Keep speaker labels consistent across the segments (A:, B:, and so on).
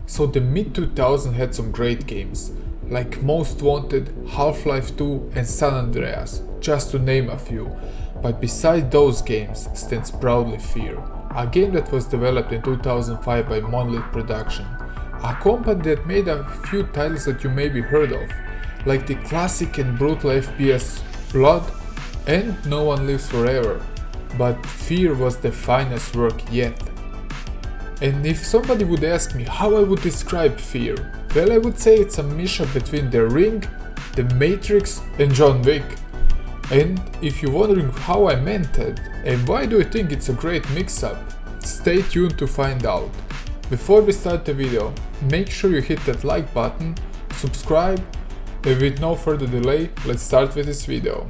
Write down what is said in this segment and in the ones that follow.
A: So the mid-2000s had some great games, like Most Wanted, Half-Life 2 and San Andreas, just to name a few. But beside those games stands proudly F.E.A.R, a game that was developed in 2005 by Monolith Productions, a company that made a few titles that you maybe heard of, like the classic and brutal FPS Blood and No One Lives Forever. But F.E.A.R was the finest work yet. And if somebody would ask me how I would describe F.E.A.R, well, I would say it's a mixture between The Ring, The Matrix and John Wick. And if you're wondering how I meant it and why do I think it's a great mix-up, stay tuned to find out. Before we start the video, make sure you hit that like button, subscribe, and with no further delay, let's start with this video.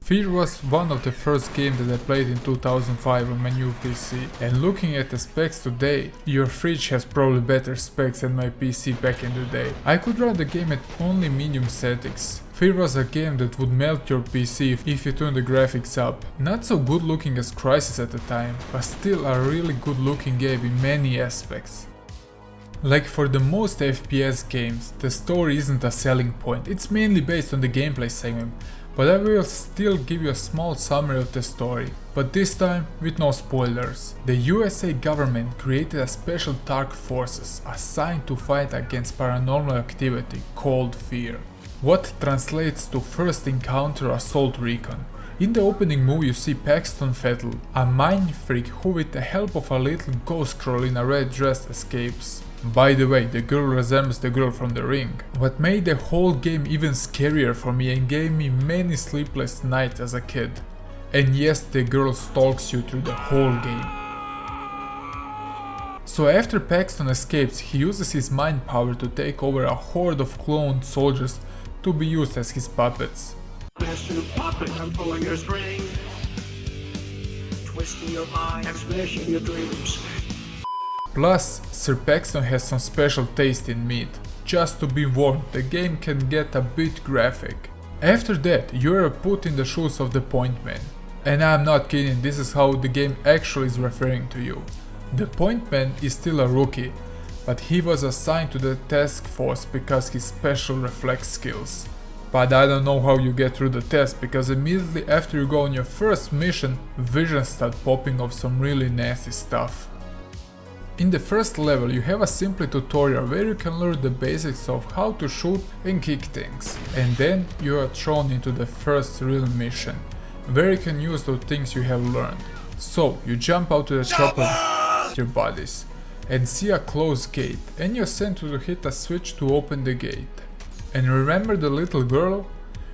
A: F.E.A.R was one of the first games that I played in 2005 on my new PC, and looking at the specs today, your fridge has probably better specs than my PC back in the day. I could run the game at only medium settings. F.E.A.R was a game that would melt your PC if you turn the graphics up. Not so good looking as Crysis at the time, but still a really good looking game in many aspects. Like for the most FPS games, the story isn't a selling point, it's mainly based on the gameplay segment. But I will still give you a small summary of the story, but this time with no spoilers. The USA government created a special task forces assigned to fight against paranormal activity called F.E.A.R, what translates to First Encounter Assault Recon. In the opening movie you see Paxton Fettel, a mind freak who with the help of a little ghost girl in a red dress escapes. By the way, the girl resembles the girl from The Ring. What made the whole game even scarier for me and gave me many sleepless nights as a kid. And yes, the girl stalks you through the whole game. So after Paxton escapes, he uses his mind power to take over a horde of cloned soldiers to be used as his puppets.
B: Master puppet, I'm pulling your string, twisting your mind, I'm smashing your dreams.
A: Plus, Sir Paxton has some special taste in meat. Just to be warned, the game can get a bit graphic. After that, you are put in the shoes of the Point Man. And I'm not kidding, this is how the game actually is referring to you. The Point Man is still a rookie, but he was assigned to the task force because his special reflex skills. But I don't know how you get through the test, because immediately after you go on your first mission, visions start popping of some really nasty stuff. In the first level you have a simple tutorial where you can learn the basics of how to shoot and kick things, and then you are thrown into the first real mission, where you can use those things you have learned. So you jump out to the chopper with your buddies, and see a closed gate, and you're sent to hit a switch to open the gate. And remember the little girl?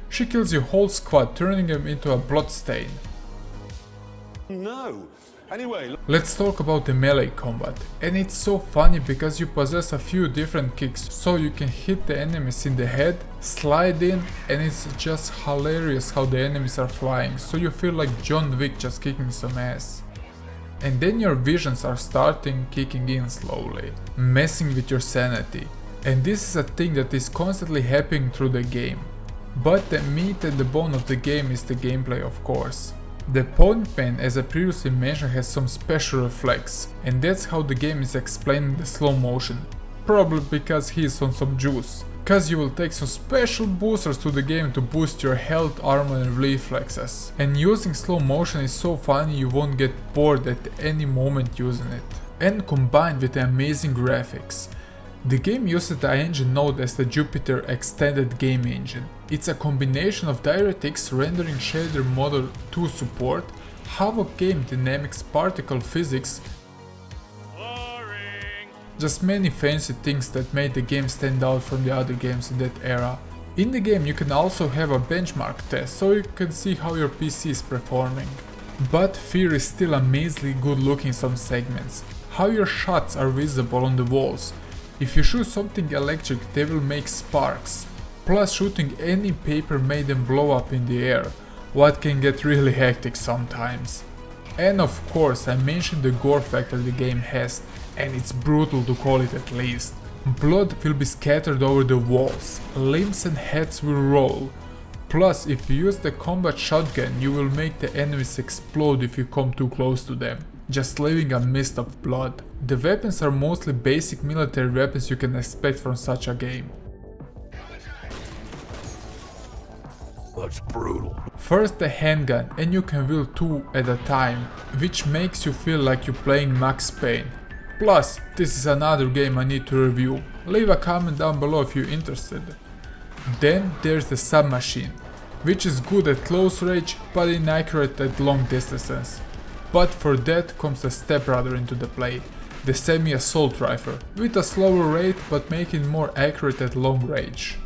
A: She kills your whole squad, turning them into a bloodstain.
C: No. Anyway,
A: let's talk about the melee combat, and it's so funny because you possess a few different kicks, so you can hit the enemies in the head, slide in, and it's just hilarious how the enemies are flying, so you feel like John Wick just kicking some ass. And then your visions are starting kicking in slowly, messing with your sanity, and this is a thing that is constantly happening through the game. But the meat and the bone of the game is the gameplay, of course. The Point Man, as I previously mentioned, has some special reflex, and that's how the game is explaining the slow motion. Probably because he is on some juice, cause you will take some special boosters to the game to boost your health, armor and reflexes. And using slow motion is so funny you won't get bored at any moment using it. And combined with the amazing graphics. The game uses the engine known as the Jupiter Extended Game Engine. It's a combination of DirectX rendering shader model 2 support, Havok game dynamics, particle physics, just many fancy things that made the game stand out from the other games in that era. In the game you can also have a benchmark test, so you can see how your PC is performing. But F.E.A.R is still amazingly good looking in some segments, how your shots are visible on the walls. If you shoot something electric, they will make sparks. Plus shooting any paper made them blow up in the air, what can get really hectic sometimes. And of course I mentioned the gore factor the game has, and it's brutal to call it at least. Blood will be scattered over the walls, limbs and heads will roll. Plus if you use the combat shotgun you will make the enemies explode if you come too close to them. just leaving a mist of blood. The weapons are mostly basic military weapons you can expect from such a game.
C: That's brutal.
A: First the handgun, and you can wield 2 at a time, which makes you feel like you're playing Max Payne. Plus, this is another game I need to review. Leave a comment down below if you're interested. Then there's the submachine, which is good at close range but inaccurate at long distances. But for that comes the stepbrother into the play, the semi-assault rifle, with a slower rate but making it more accurate at long range.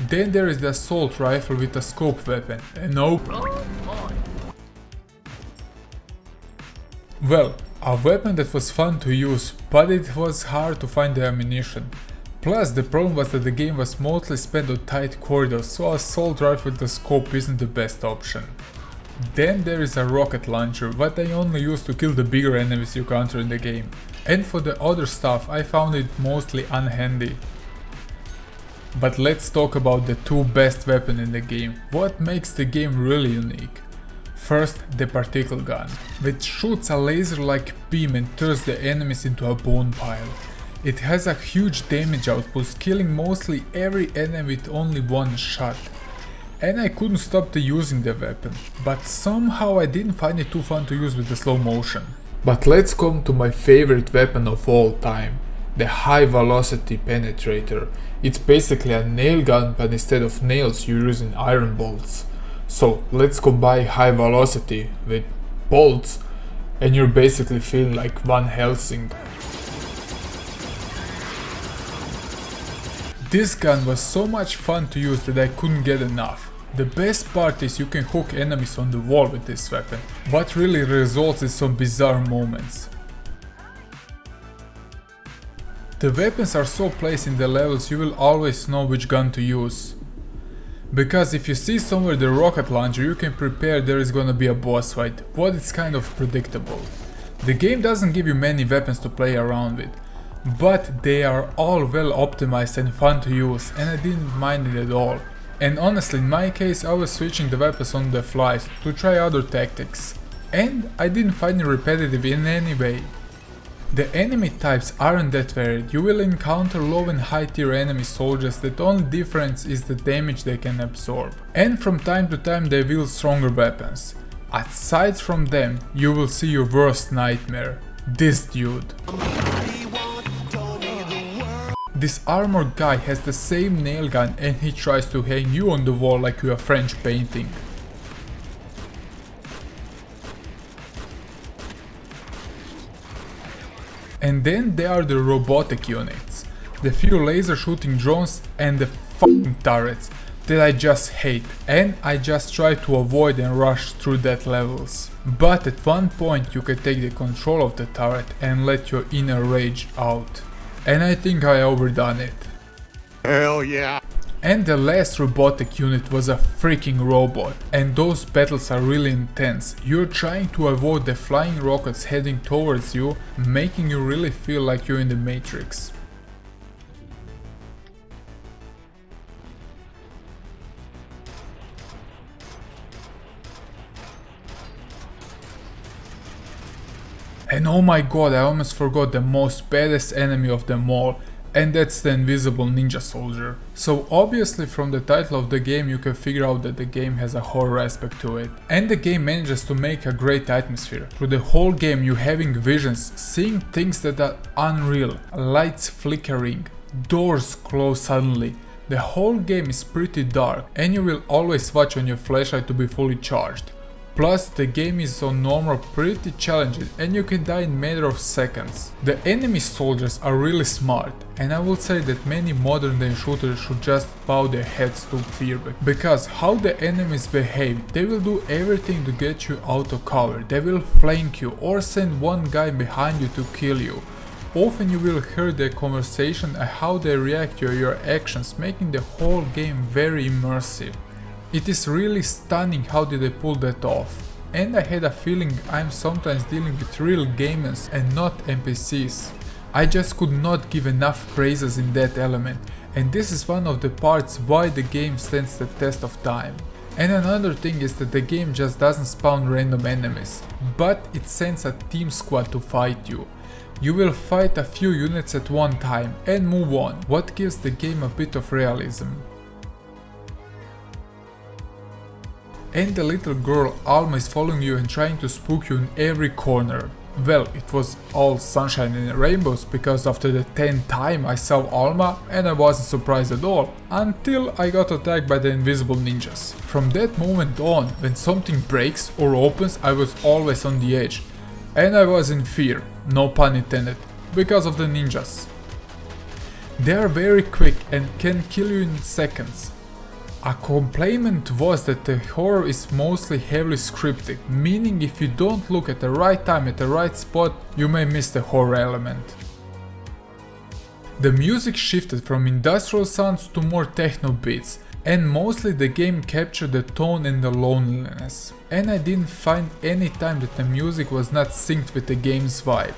A: Then there is the assault rifle with a scope weapon, and well, a weapon that was fun to use, but it was hard to find the ammunition. Plus the problem was that the game was mostly spent on tight corridors, so assault rifle with the scope isn't the best option. Then there is a rocket launcher, what I only use to kill the bigger enemies you encounter in the game. And for the other stuff I found it mostly unhandy. But let's talk about the 2 best weapons in the game, what makes the game really unique. First, the particle gun, which shoots a laser-like beam and turns the enemies into a bone pile. It has a huge damage output, killing mostly every enemy with only one shot. And I couldn't stop using the weapon, but somehow I didn't find it too fun to use with the slow motion. But let's come to my favorite weapon of all time, the high velocity Penetrator. It's basically a nail gun, but instead of nails you're using iron bolts. So let's combine high velocity with bolts and you're basically feeling like Van Helsing. This gun was so much fun to use that I couldn't get enough. The best part is you can hook enemies on the wall with this weapon, what really results in some bizarre moments. The weapons are so placed in the levels you will always know which gun to use. Because if you see somewhere the rocket launcher, you can prepare there is gonna be a boss fight, but it's kind of predictable. The game doesn't give you many weapons to play around with, but they are all well optimized and fun to use, and I didn't mind it at all. And honestly, in my case I was switching the weapons on the fly to try other tactics, and I didn't find it repetitive in any way. The enemy types aren't that varied, you will encounter low and high tier enemy soldiers, the only difference is the damage they can absorb. And from time to time they wield stronger weapons. Aside from them, you will see your worst nightmare, this dude. This armored guy has the same nail gun and he tries to hang you on the wall like you're a French painting. And then there are the robotic units, the few laser shooting drones and the fucking turrets that I just hate, and I just try to avoid and rush through that levels. But at one point you can take the control of the turret and let your inner rage out. And I think I overdone it.
C: Hell yeah.
A: And the last robotic unit was a freaking robot, and those battles are really intense. You're trying to avoid the flying rockets heading towards you, making you really feel like you're in the Matrix. And oh my god, I almost forgot the most badass enemy of them all, and that's the invisible ninja soldier. So obviously from the title of the game you can figure out that the game has a horror aspect to it. And the game manages to make a great atmosphere. Through the whole game you're having visions, seeing things that are unreal, lights flickering, doors close suddenly. The whole game is pretty dark and you will always watch on your flashlight to be fully charged. Plus the game is on normal pretty challenging and you can die in a matter of seconds. The enemy soldiers are really smart and I would say that many modern day shooters should just bow their heads to F.E.A.R, because how the enemies behave, they will do everything to get you out of cover, they will flank you or send one guy behind you to kill you. Often you will hear their conversation and how they react to your actions, making the whole game very immersive. It is really stunning how did they pull that off. And I had a feeling I'm sometimes dealing with real gamers and not NPCs. I just could not give enough praises in that element, and this is one of the parts why the game stands the test of time. And another thing is that the game just doesn't spawn random enemies, but it sends a team squad to fight you. You will fight a few units at one time and move on, what gives the game a bit of realism. And the little girl Alma is following you and trying to spook you in every corner. Well, it was all sunshine and rainbows because after the 10th time I saw Alma and I wasn't surprised at all, until I got attacked by the invisible ninjas. From that moment on, when something breaks or opens, I was always on the edge. And I was in fear, no pun intended, because of the ninjas. They are very quick and can kill you in seconds. A complaint was that the horror is mostly heavily scripted, meaning if you don't look at the right time at the right spot, you may miss the horror element. The music shifted from industrial sounds to more techno beats, and mostly the game captured the tone and the loneliness. And I didn't find any time that the music was not synced with the game's vibe.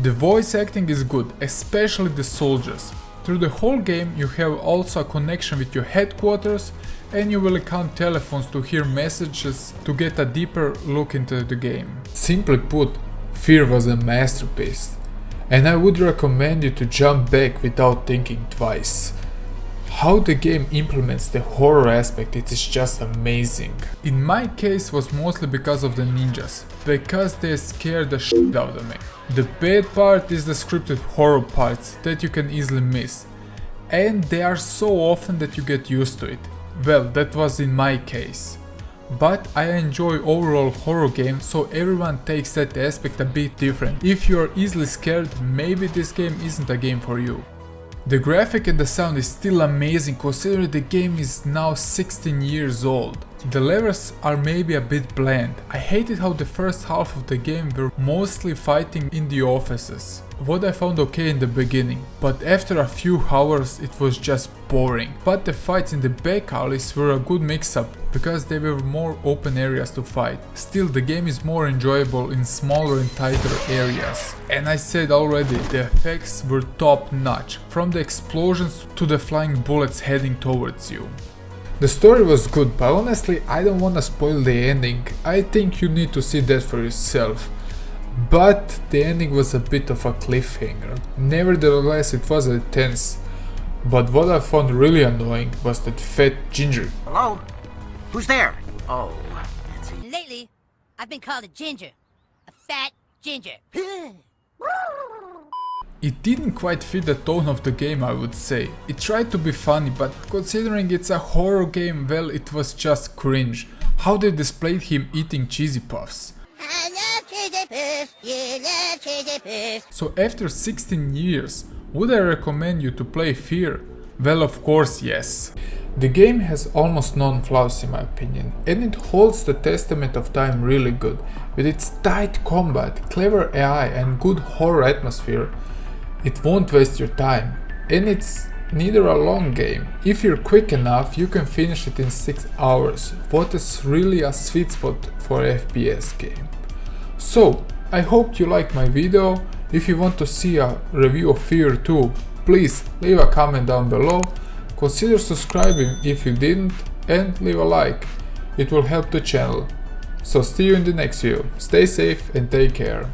A: The voice acting is good, especially the soldiers. Through the whole game you have also a connection with your headquarters, and you will count telephones to hear messages to get a deeper look into the game. Simply put, F.E.A.R was a masterpiece, and I would recommend you to jump back without thinking twice. How the game implements the horror aspect, it is just amazing. In my case was mostly because of the ninjas, because they scared the shit out of me. The bad part is the scripted horror parts that you can easily miss, and they are so often that you get used to it. Well, that was in my case. But I enjoy overall horror games, so everyone takes that aspect a bit different. If you are easily scared, maybe this game isn't a game for you. The graphic and the sound is still amazing considering the game is now 16 years old. The levels are maybe a bit bland. I hated how the first half of the game were mostly fighting in the offices, what I found okay in the beginning, but after a few hours it was just boring. But the fights in the back alleys were a good mix-up, because there were more open areas to fight. Still, the game is more enjoyable in smaller and tighter areas. And I said already, the effects were top notch, from the explosions to the flying bullets heading towards you. The story was good, but honestly I don't wanna spoil the ending. I think you need to see that for yourself. But the ending was a bit of a cliffhanger. Nevertheless, it was intense. But what I found really annoying was that fat ginger.
D: Hello? Who's there? Oh, that's it.
E: Lately, I've been called a ginger. A fat ginger.
A: It didn't quite fit the tone of the game, I would say. It tried to be funny, but considering it's a horror game, well, it was just cringe. How they displayed him eating cheesy puffs.
E: I love cheesy puffs. You love cheesy puffs.
A: So after 16 years, would I recommend you to play F.E.A.R? Well, of course yes. The game has almost none flaws in my opinion, and it holds the testament of time really good. With its tight combat, clever AI and good horror atmosphere, it won't waste your time. And it's neither a long game. If you're quick enough, you can finish it in 6 hours, what is really a sweet spot for an FPS game. So, I hope you liked my video. If you want to see a review of F.E.A.R 2, please leave a comment down below. Consider subscribing if you didn't, and leave a like. It will help the channel. So see you in the next video. Stay safe and take care.